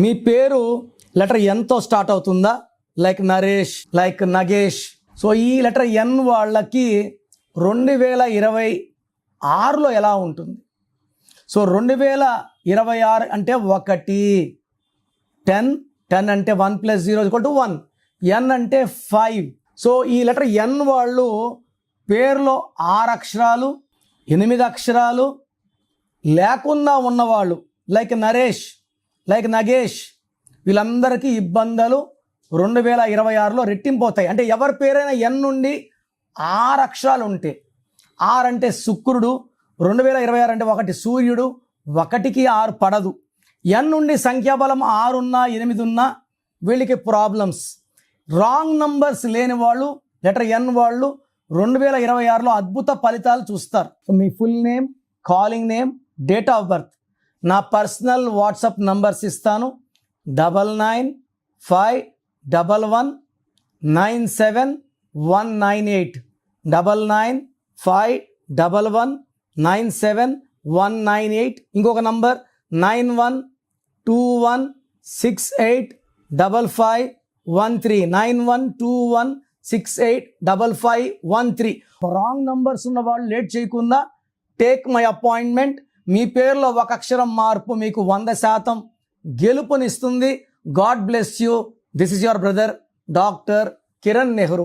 మీ పేరు letter ఎన్తో start అవుతుందా? Like Naresh, like Nagesh. So ఈ లెటర్ ఎన్ వాళ్ళకి 2026లో ఎలా ఉంటుంది? సో 2026 అంటే 1, 10 అంటే 1 + 0 = 1, ఎన్ అంటే 5. సో ఈ లెటర్ ఎన్ వాళ్ళు పేరులో 6 అక్షరాలు 8 అక్షరాలు లేకుండా ఉన్నవాళ్ళు లైక్ నరేష్, లైక్ నగేష్, వీళ్ళందరికీ ఇబ్బందులు 2026లో రెట్టింపోతాయి. అంటే ఎవరి పేరైనా ఎన్ నుండి 6 అక్షరాలు ఉంటే, 6 అంటే శుక్రుడు, 2026 అంటే 1 సూర్యుడు, 1కి 6 పడదు. ఎన్ నుండి సంఖ్యాబలం 6 ఉన్నా 8 ఉన్నా వీళ్ళకి ప్రాబ్లమ్స్. రాంగ్ నంబర్స్ లేని వాళ్ళు లెటర్ ఎన్ వాళ్ళు 2026లో అద్భుత ఫలితాలు చూస్తారు. So me full name, calling name, date of birth, నా పర్సనల్ వాట్సాప్ నంబర్స్ ఇస్తాను. 9951197198, 9951197198. ఇంకొక నంబర్ 9121685513, 9121685513. రాంగ్ నంబర్స్ ఉన్న వాళ్ళు లేట్ చేయకుండా టేక్ మై అపాయింట్మెంట్. మీ పేరులో 1 అక్షరం మార్పు మీకు 100% గెలుపునిస్తుంది. God bless you. This is your brother doctor Kiran Nehru.